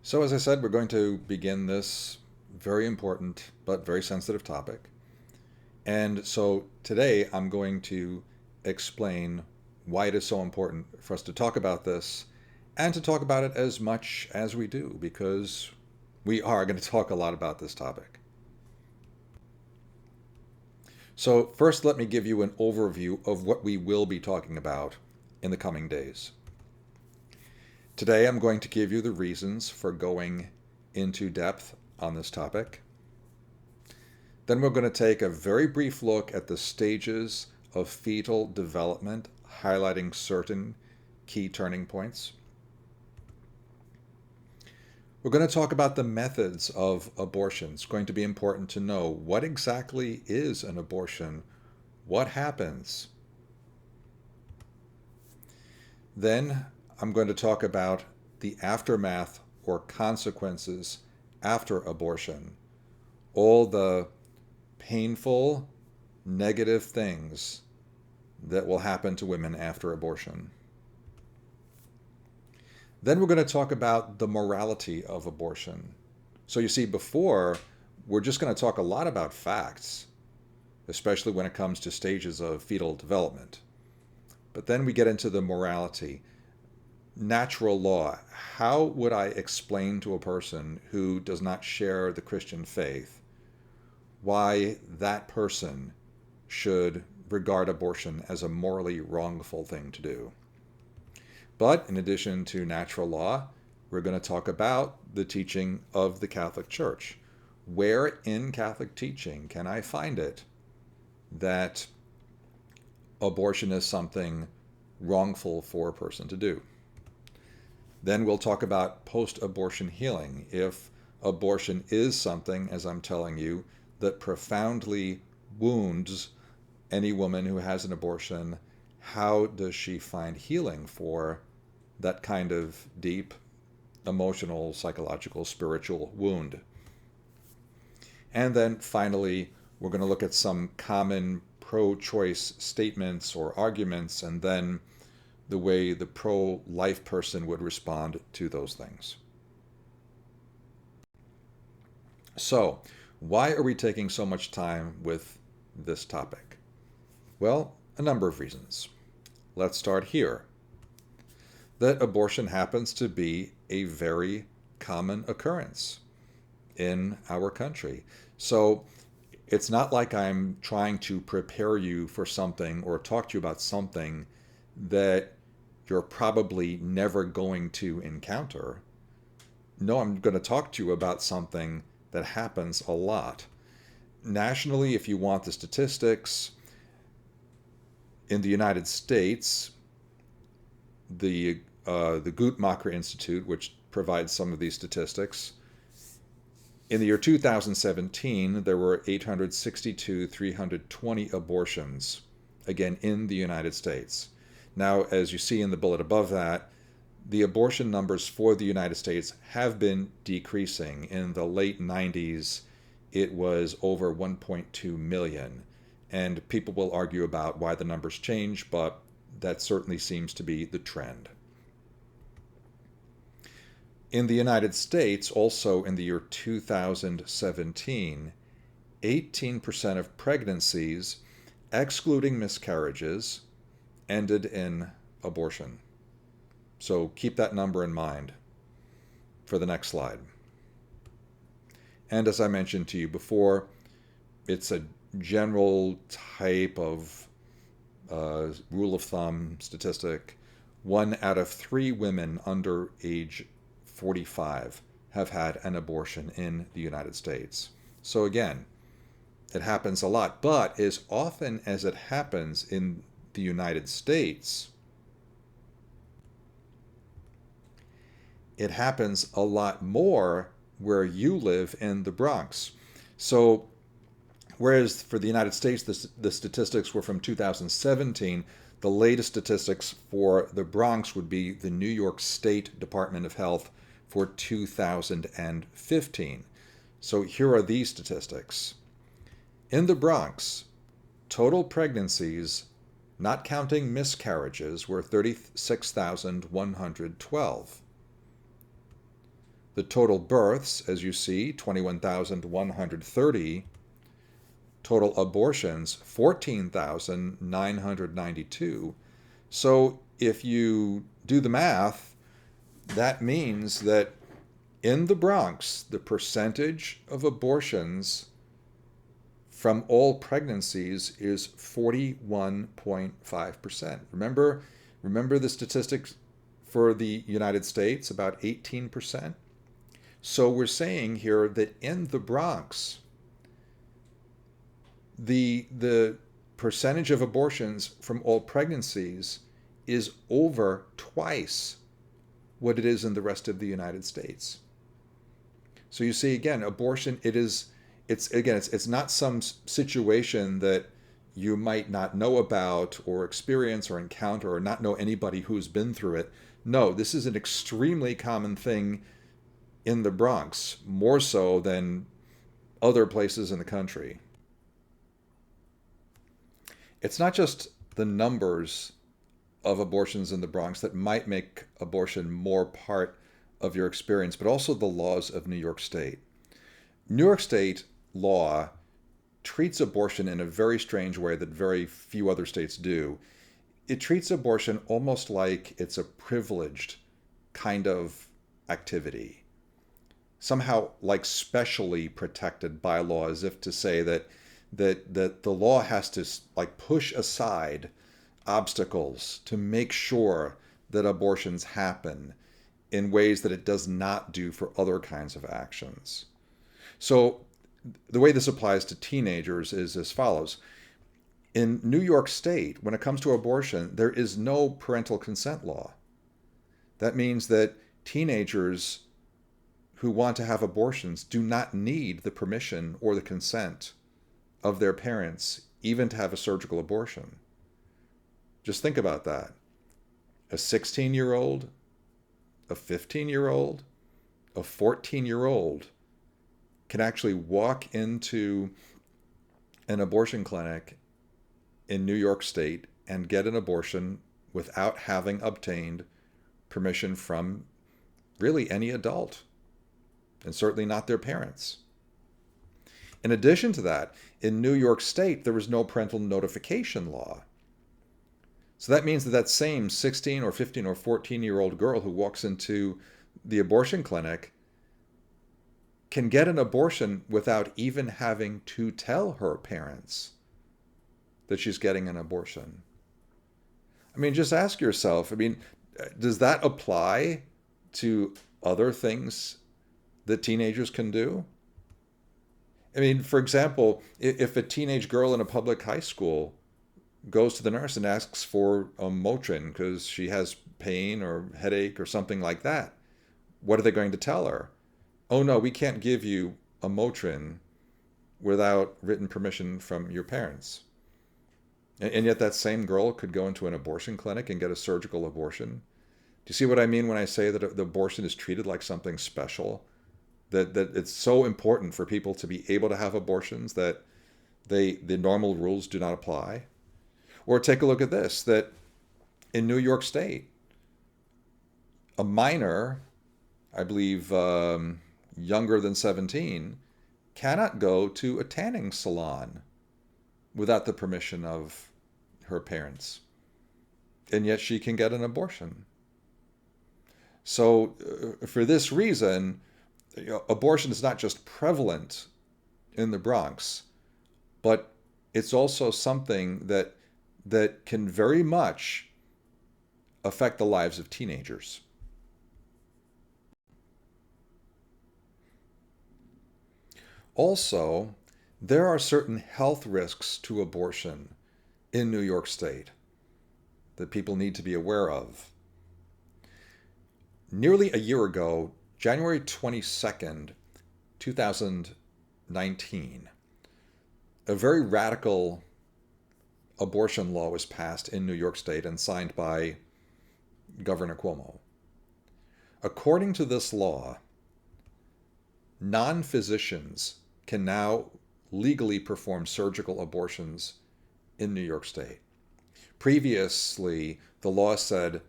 So, as I said, we're going to begin this very important but very sensitive topic. And so today I'm going to explain why it is so important for us to talk about this and to talk about it as much as we do, because we are going to talk a lot about this topic. So, first, let me give you an overview of what we will be talking about in the coming days. Today, I'm going to give you the reasons for going into depth on this topic. Then we're going to take a very brief look at the stages of fetal development, highlighting certain key turning points. We're going to talk about the methods of abortion. It's going to be important to know what exactly is an abortion, what happens. Then I'm going to talk about the aftermath or consequences after abortion, all the painful, negative things that will happen to women after abortion. Then we're going to talk about the morality of abortion. So you see, before, we're just going to talk a lot about facts, especially when it comes to stages of fetal development. But then we get into the morality. Natural law. How would I explain to a person who does not share the Christian faith why that person should regard abortion as a morally wrongful thing to do? But in addition to natural law, we're going to talk about the teaching of the Catholic Church. Where in Catholic teaching can I find it that abortion is something wrongful for a person to do? Then we'll talk about post-abortion healing. If abortion is something, as I'm telling you, that profoundly wounds any woman who has an abortion, how does she find healing for that kind of deep emotional, psychological, spiritual wound? And then finally, we're going to look at some common pro-choice statements or arguments, and then the way the pro-life person would respond to those things. So, why are we taking so much time with this topic? Well, a number of reasons. Let's start here. That abortion happens to be a very common occurrence in our country. So it's not like I'm trying to prepare you for something or talk to you about something that you're probably never going to encounter. No, I'm going to talk to you about something that happens a lot. Nationally, if you want the statistics, in the United States, the Guttmacher Institute, which provides some of these statistics, in the year 2017, there were 862,320 abortions, again, in the United States. Now, as you see in the bullet above that, the abortion numbers for the United States have been decreasing. In the late 90s, it was over 1.2 million. And people will argue about why the numbers change, but that certainly seems to be the trend. In the United States, also in the year 2017, 18% of pregnancies, excluding miscarriages, ended in abortion. So keep that number in mind for the next slide. And as I mentioned to you before, it's a general type of rule of thumb statistic. 1 out of 3 women under age 45 have had an abortion in the United States. So again, it happens a lot, but as often as it happens in the United States, it happens a lot more where you live in the Bronx. So whereas for the United States, the statistics were from 2017, the latest statistics for the Bronx would be the New York State Department of Health for 2015. So here are these statistics. In the Bronx, total pregnancies, not counting miscarriages, were 36,112. The total births, as you see, 21,130. Total abortions, 14,992. So if you do the math, that means that in the Bronx, the percentage of abortions from all pregnancies is 41.5%. Remember the statistics for the United States, about 18%? So we're saying here that in the Bronx, the percentage of abortions from all pregnancies is over twice what it is in the rest of the United States. So you see, again, abortion, it's not some situation that you might not know about or experience or encounter or not know anybody who's been through it. No, this is an extremely common thing in the Bronx, more so than other places in the country. It's not just the numbers of abortions in the Bronx that might make abortion more part of your experience, but also the laws of New York State. New York State law treats abortion in a very strange way that very few other states do. It treats abortion almost like it's a privileged kind of activity, somehow like specially protected by law, as if to say that the law has to like push aside obstacles to make sure that abortions happen in ways that it does not do for other kinds of actions. So the way this applies to teenagers is as follows. In New York State, when it comes to abortion, there is no parental consent law. That means that teenagers who want to have abortions do not need the permission or the consent of their parents, even to have a surgical abortion. Just think about that. A 16-year-old, a 15-year-old, a 14-year-old can actually walk into an abortion clinic in New York State and get an abortion without having obtained permission from really any adult, and certainly not their parents. In addition to that, in New York State, there is no parental notification law. So that means that that same 16 or 15 or 14-year-old girl who walks into the abortion clinic can get an abortion without even having to tell her parents that she's getting an abortion. I mean, just ask yourself, does that apply to other things that teenagers can do? I mean, for example, if a teenage girl in a public high school goes to the nurse and asks for a Motrin because she has pain or headache or something like that, what are they going to tell her? Oh no, we can't give you a Motrin without written permission from your parents. And yet that same girl could go into an abortion clinic and get a surgical abortion. Do you see what I mean when I say that the abortion is treated like something special? That it's so important for people to be able to have abortions that the normal rules do not apply? Or take a look at this, that in New York State, a minor, I believe younger than 17, cannot go to a tanning salon without the permission of her parents. And yet she can get an abortion. So for this reason, abortion is not just prevalent in the Bronx, but it's also something that can very much affect the lives of teenagers. Also, there are certain health risks to abortion in New York State that people need to be aware of. Nearly a year ago, January 22nd, 2019, a very radical abortion law was passed in New York State and signed by Governor Cuomo. According to this law, non-physicians can now legally perform surgical abortions in New York State. Previously, the law said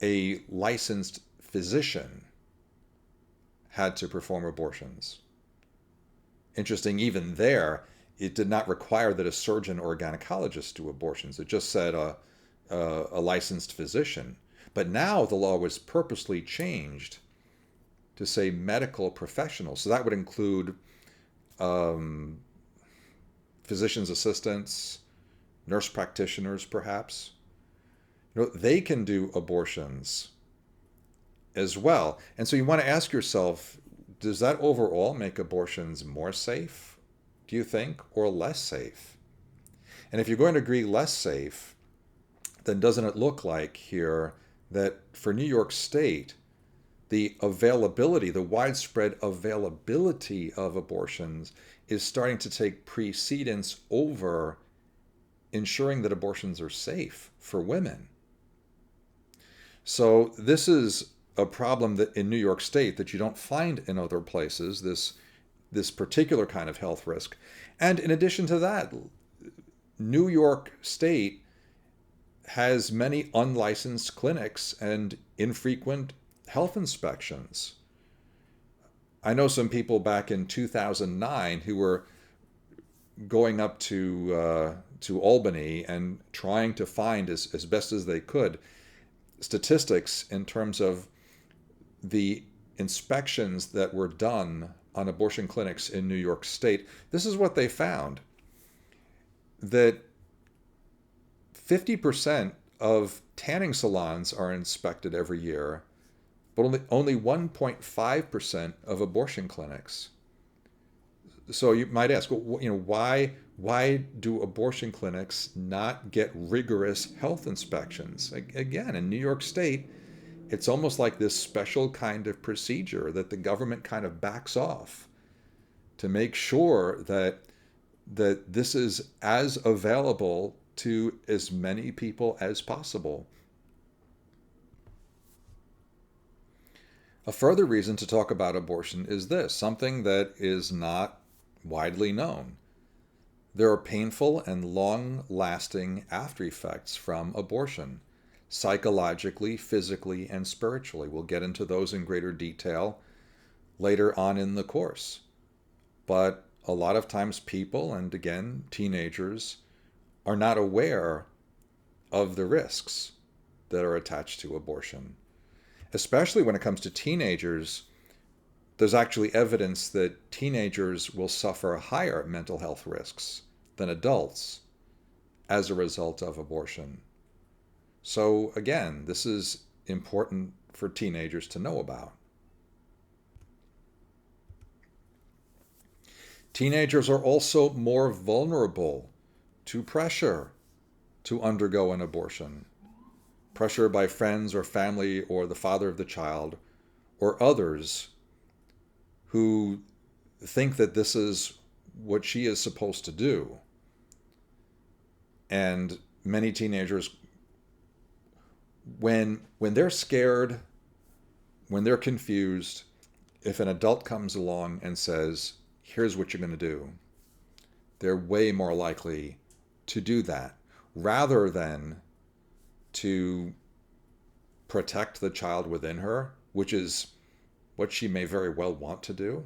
a licensed physician had to perform abortions. Interesting, even there, it did not require that a surgeon or a gynecologist do abortions. It just said a licensed physician. But now the law was purposely changed to say medical professionals. So that would include um, physician's assistants, nurse practitioners, perhaps. They can do abortions as well. And so you want to ask yourself, does that overall make abortions more safe, do you think, or less safe? And if you're going to agree less safe, then doesn't it look like here that for New York State, the availability, the widespread availability of abortions is starting to take precedence over ensuring that abortions are safe for women? So this is a problem that in New York State that you don't find in other places, this particular kind of health risk. And in addition to that, New York State has many unlicensed clinics and infrequent health inspections. I know some people back in 2009 who were going up to Albany and trying to find as best as they could statistics in terms of the inspections that were done on abortion clinics in New York State. This is what they found, that 50% of tanning salons are inspected every year, but only 1.5% of abortion clinics. So you might ask, why do abortion clinics not get rigorous health inspections? Again, in New York State, it's almost like this special kind of procedure that the government kind of backs off to make sure that this is as available to as many people as possible. A further reason to talk about abortion is this, something that is not widely known. There are painful and long-lasting after effects from abortion, psychologically, physically, and spiritually. We'll get into those in greater detail later on in the course. But a lot of times people, and again, teenagers, are not aware of the risks that are attached to abortion. Especially when it comes to teenagers, there's actually evidence that teenagers will suffer higher mental health risks than adults as a result of abortion. So again, this is important for teenagers to know about. Teenagers are also more vulnerable to pressure to undergo an abortion. Pressure by friends or family or the father of the child or others who think that this is what she is supposed to do. And many teenagers, when they're scared, when they're confused, if an adult comes along and says, here's what you're going to do, they're way more likely to do that rather than to protect the child within her, which is what she may very well want to do.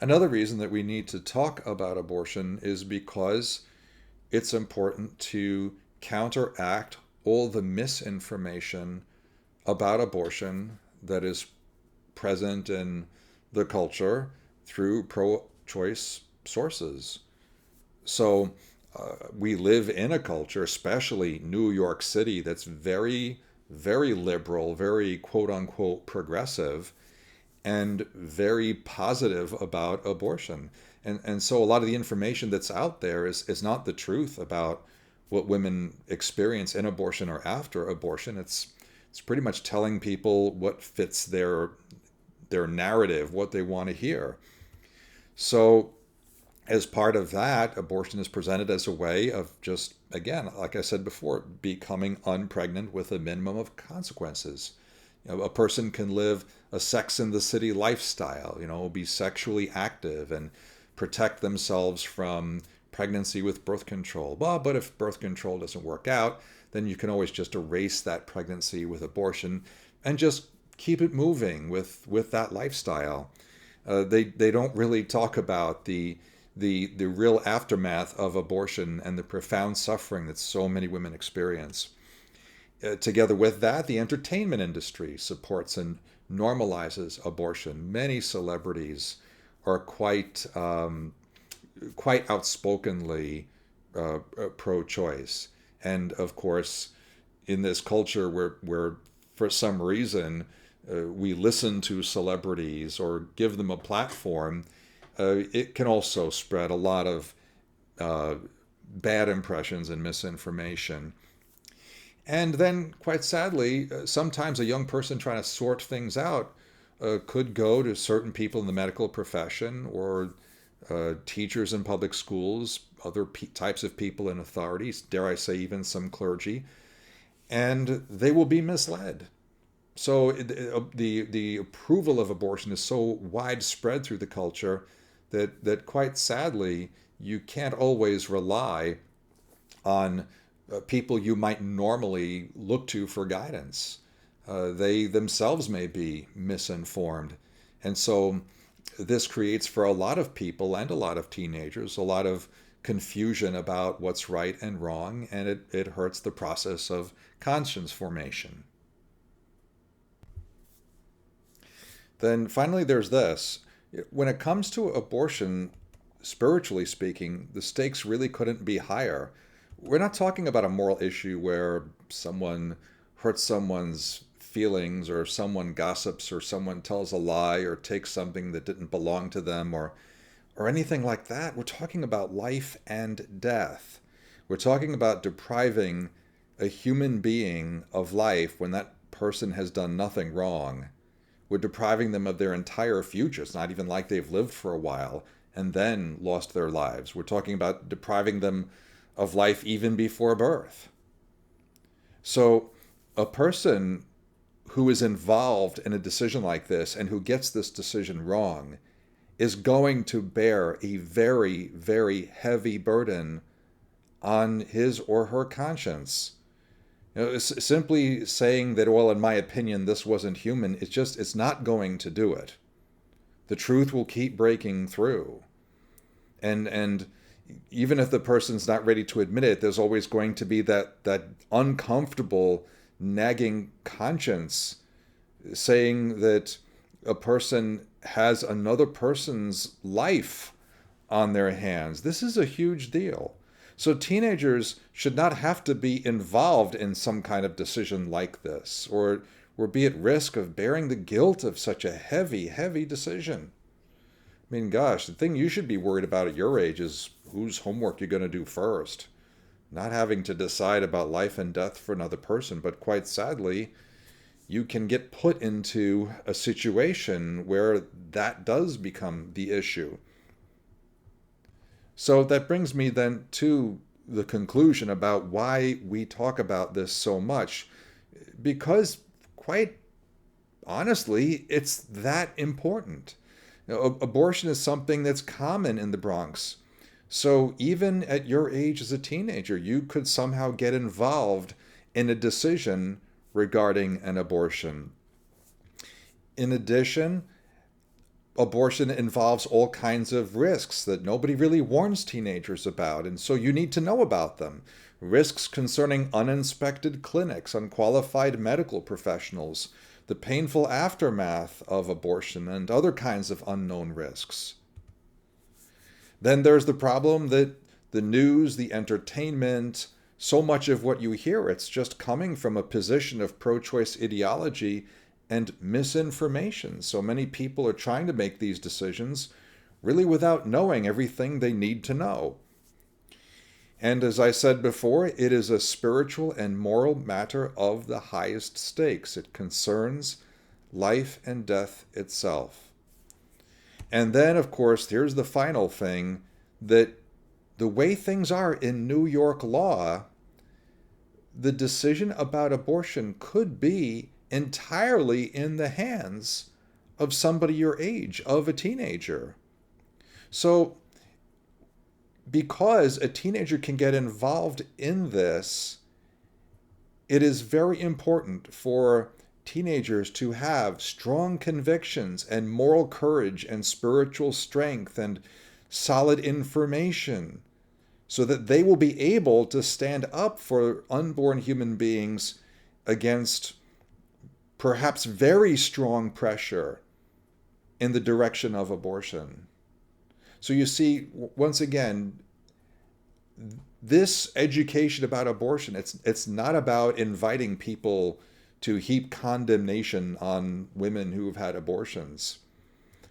Another reason that we need to talk about abortion is because it's important to counteract all the misinformation about abortion that is present in the culture through pro-choice sources. So we live in a culture, especially New York City, that's very, very liberal, very quote-unquote progressive, and very positive about abortion. And so a lot of the information that's out there is not the truth about what women experience in abortion or after abortion. It's pretty much telling people what fits their narrative, what they want to hear. So as part of that, abortion is presented as a way of just, again, like I said before, becoming unpregnant with a minimum of consequences. A person can live a Sex in the City lifestyle, be sexually active and protect themselves from pregnancy with birth control. Well, but if birth control doesn't work out, then you can always just erase that pregnancy with abortion and just keep it moving with that lifestyle. They don't really talk about the real aftermath of abortion and the profound suffering that so many women experience. Together with that, the entertainment industry supports and normalizes abortion. Many celebrities are quite outspokenly pro-choice, and of course, in this culture where for some reason we listen to celebrities or give them a platform, it can also spread a lot of bad impressions and misinformation. And then, quite sadly, sometimes a young person trying to sort things out could go to certain people in the medical profession or teachers in public schools, other types of people in authorities, dare I say even some clergy, and they will be misled. So the approval of abortion is so widespread through the culture that quite sadly you can't always rely on people you might normally look to for guidance. They themselves may be misinformed. And so this creates for a lot of people and a lot of teenagers a lot of confusion about what's right and wrong, and it hurts the process of conscience formation. Then finally, there's this. When it comes to abortion, spiritually speaking, the stakes really couldn't be higher. We're not talking about a moral issue where someone hurts someone's feelings or someone gossips or someone tells a lie or takes something that didn't belong to them or anything like that. We're talking about life and death. We're talking about depriving a human being of life when that person has done nothing wrong. We're depriving them of their entire future. It's not even like they've lived for a while and then lost their lives. We're talking about depriving them of life even before birth. So a person who is involved in a decision like this and who gets this decision wrong is going to bear a very, very heavy burden on his or her conscience. Simply saying that, well, in my opinion, this wasn't human, it's not going to do it. The truth will keep breaking through. And even if the person's not ready to admit it, there's always going to be that uncomfortable, nagging conscience saying that a person has another person's life on their hands. This is a huge deal. So teenagers should not have to be involved in some kind of decision like this, or be at risk of bearing the guilt of such a heavy, heavy decision. I mean, gosh, the thing you should be worried about at your age is whose homework you're going to do first. Not having to decide about life and death for another person, but quite sadly, you can get put into a situation where that does become the issue. So that brings me then to the conclusion about why we talk about this so much. Because, quite honestly, it's that important. Abortion is something that's common in the Bronx. So even at your age as a teenager, you could somehow get involved in a decision regarding an abortion. In addition, abortion involves all kinds of risks that nobody really warns teenagers about, and so you need to know about them. Risks concerning uninspected clinics, unqualified medical professionals, the painful aftermath of abortion, and other kinds of unknown risks. Then there's the problem that the news, the entertainment, so much of what you hear, it's just coming from a position of pro-choice ideology and misinformation. So many people are trying to make these decisions really without knowing everything they need to know. And as I said before, it is a spiritual and moral matter of the highest stakes. It concerns life and death itself. And then, of course, here's the final thing, that the way things are in New York law, the decision about abortion could be entirely in the hands of somebody your age, of a teenager. So because a teenager can get involved in this, it is very important for teenagers to have strong convictions and moral courage and spiritual strength and solid information so that they will be able to stand up for unborn human beings against perhaps very strong pressure in the direction of abortion. So you see, once again, this education about abortion, it's not about inviting people to heap condemnation on women who've had abortions.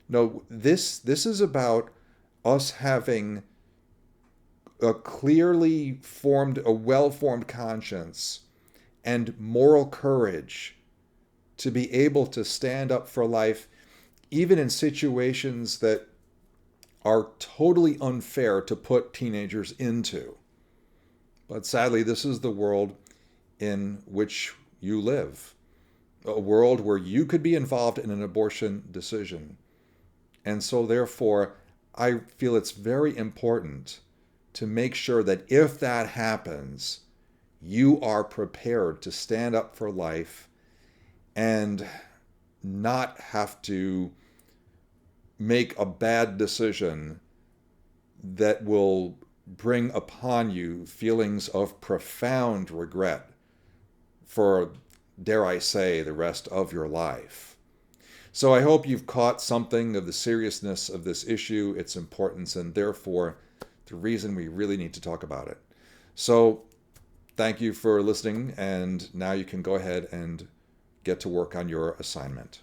No, this is about us having a clearly formed, a well-formed conscience and moral courage to be able to stand up for life, even in situations that are totally unfair to put teenagers into. But sadly, this is the world in which you live, a world where you could be involved in an abortion decision. And so therefore, I feel it's very important to make sure that if that happens, you are prepared to stand up for life and not have to make a bad decision that will bring upon you feelings of profound regret for, dare I say, the rest of your life. So I hope you've caught something of the seriousness of this issue, its importance, and therefore the reason we really need to talk about it. So thank you for listening, and now you can go ahead and get to work on your assignment.